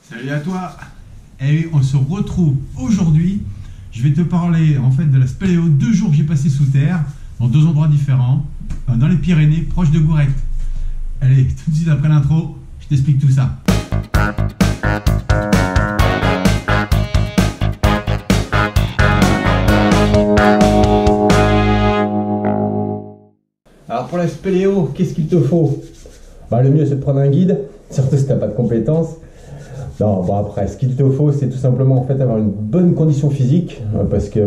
Salut à toi. Et oui, on se retrouve aujourd'hui. Je vais te parler en fait de la spéléo 2 jours que j'ai passé sous terre, dans 2 endroits différents, dans les Pyrénées, proche de Gourette. Allez, tout de suite après l'intro, je t'explique tout ça. Alors pour la spéléo, qu'est-ce qu'il te faut? Le mieux c'est de prendre un guide, surtout si tu n'as pas de compétences. Non, après, ce qu'il te faut, c'est tout simplement en fait avoir une bonne condition physique, parce que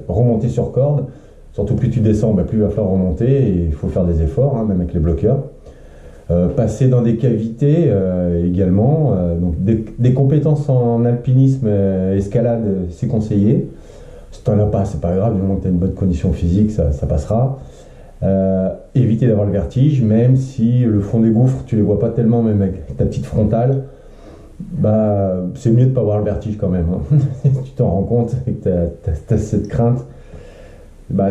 remonter sur corde, surtout plus tu descends, plus il va falloir remonter, et il faut faire des efforts, même avec les bloqueurs. Passer dans des cavités également, donc des compétences en alpinisme, escalade, c'est conseillé. Si tu n'en as pas, c'est pas grave, du moment que tu as une bonne condition physique, ça passera. Éviter d'avoir le vertige, même si le fond des gouffres, tu les vois pas tellement, même avec ta petite frontale. C'est mieux de ne pas avoir le vertige quand même. Tu t'en rends compte et que tu as cette crainte,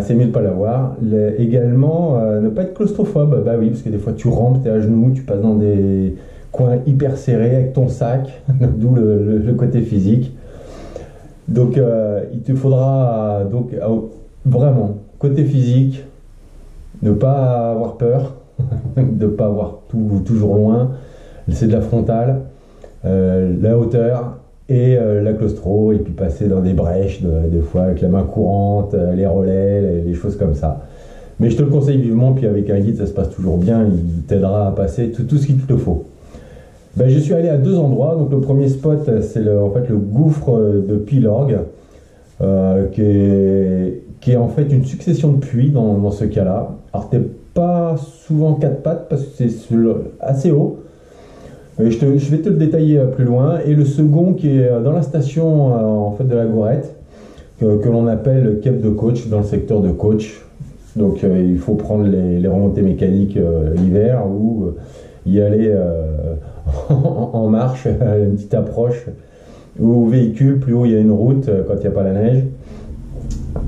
c'est mieux de ne pas l'avoir. Également, ne pas être claustrophobe. Oui, parce que des fois tu rampes, tu es à genoux, tu passes dans des coins hyper serrés avec ton sac, d'où le côté physique. Donc il te faudra vraiment, côté physique, ne pas avoir peur, de ne pas avoir tout toujours loin, c'est de la frontale. La hauteur et la claustro, et puis passer dans des brèches des fois avec la main courante, les relais, les choses comme ça. Mais je te le conseille vivement, puis avec un guide ça se passe toujours bien, il t'aidera à passer tout ce qu'il te faut. Je suis allé à 2 endroits. Donc le premier spot c'est le gouffre de Pilorgue, qui est en fait une succession de puits dans ce cas là. Alors t'es pas souvent 4 pattes parce que c'est assez haut. Je vais te le détailler plus loin. Et le second qui est dans la station de la Gourette, que l'on appelle Cap de Coach, dans le secteur de Coach. Donc il faut prendre les remontées mécaniques l'hiver, ou y aller en marche, une petite approche, ou véhicule, plus haut il y a une route quand il n'y a pas la neige.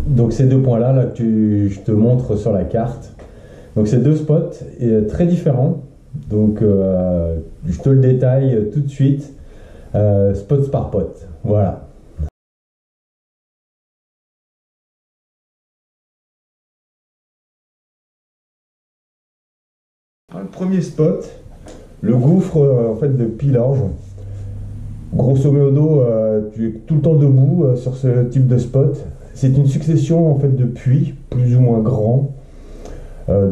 Donc ces 2 points là que je te montre sur la carte. Donc ces 2 spots très différents. Donc je te le détaille tout de suite, spot par spot. Voilà. Alors, le premier spot, le gouffre de Pilorgue. Grosso modo, tu es tout le temps debout sur ce type de spot. C'est une succession de puits plus ou moins grands.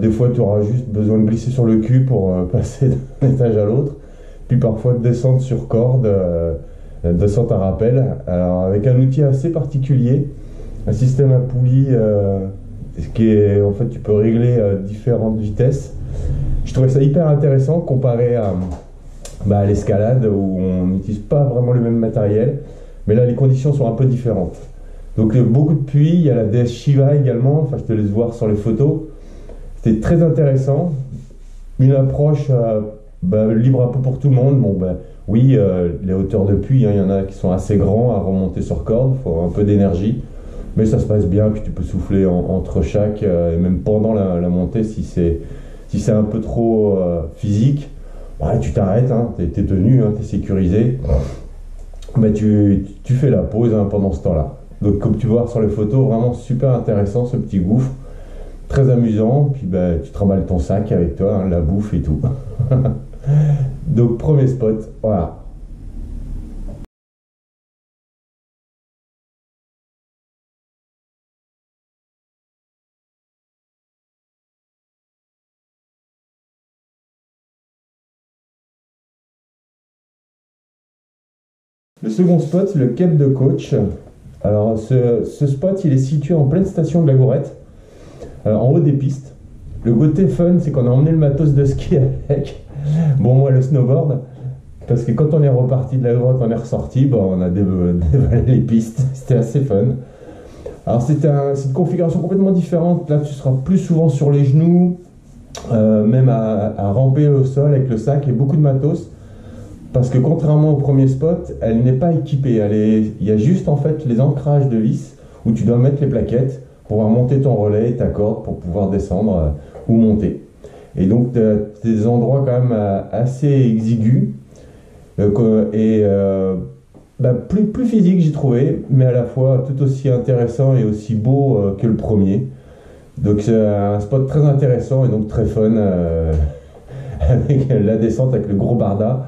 Des fois tu auras juste besoin de glisser sur le cul pour passer d'un étage à l'autre, puis parfois de descendre sur corde, descente à rappel. Alors avec un outil assez particulier, un système à poulie qui est tu peux régler différentes vitesses. Je trouvais ça hyper intéressant comparé à l'escalade où on n'utilise pas vraiment le même matériel, mais là les conditions sont un peu différentes. Donc beaucoup de puits, il y a la déesse Shiva également, je te laisse voir sur les photos. C'était très intéressant, une approche libre un peu pour tout le monde. Oui, les hauteurs de puits, il y en a qui sont assez grands à remonter sur corde, il faut un peu d'énergie, mais ça se passe bien, puis tu peux souffler entre chaque, et même pendant la montée, si c'est un peu trop physique, tu t'arrêtes, tu es tenu, tu es sécurisé, tu fais la pause pendant ce temps-là. Donc comme tu vois sur les photos, vraiment super intéressant ce petit gouffre. Très amusant, puis tu te remballes ton sac avec toi, la bouffe et tout. Donc premier spot, voilà. Le second spot, c'est le Cap de Coach. Alors ce spot, il est situé en pleine station de la Gourette, en haut des pistes. Le côté fun, c'est qu'on a emmené le matos de ski avec. Moi le snowboard, parce que quand on est reparti de la grotte, on est ressorti, on a dévalé les pistes. C'était assez fun. Alors c'est une configuration complètement différente. Là tu seras plus souvent sur les genoux, même à ramper au sol avec le sac et beaucoup de matos. Parce que contrairement au premier spot, elle n'est pas équipée. Il y a juste les ancrages de vis où tu dois mettre les plaquettes pour pouvoir monter ton relais et ta corde pour pouvoir descendre ou monter. Et donc tu as des endroits quand même assez exigus. Plus physique j'ai trouvé, mais à la fois tout aussi intéressant et aussi beau que le premier. Donc c'est un spot très intéressant et donc très fun avec la descente avec le gros barda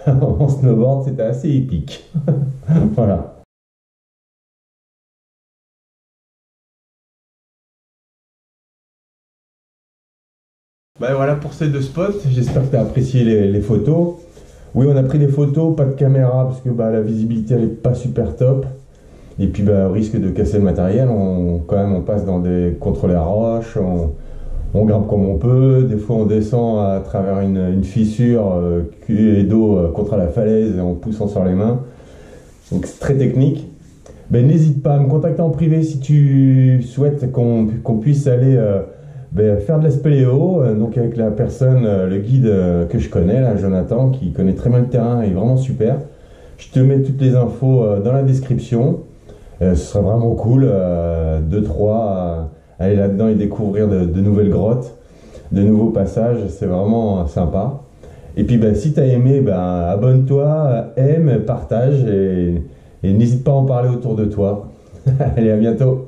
en snowboard, c'était assez épique. Voilà. Voilà pour ces deux spots, j'espère que tu as apprécié les photos. Oui, on a pris des photos, pas de caméra parce que la visibilité elle est pas super top. Et puis au risque de casser le matériel, on passe contre les roches, on grimpe comme on peut, des fois on descend à travers une fissure et d'eau contre la falaise en poussant sur les mains. Donc c'est très technique. N'hésite pas à me contacter en privé si tu souhaites qu'on puisse aller faire de la spéléo, donc avec la personne, le guide que je connais, là, Jonathan, qui connaît très bien le terrain et est vraiment super. Je te mets toutes les infos dans la description. Ce serait vraiment cool, 2-3, aller là-dedans et découvrir de nouvelles grottes, de nouveaux passages, c'est vraiment sympa. Et puis si tu as aimé, abonne-toi, aime, partage et n'hésite pas à en parler autour de toi. Allez, à bientôt.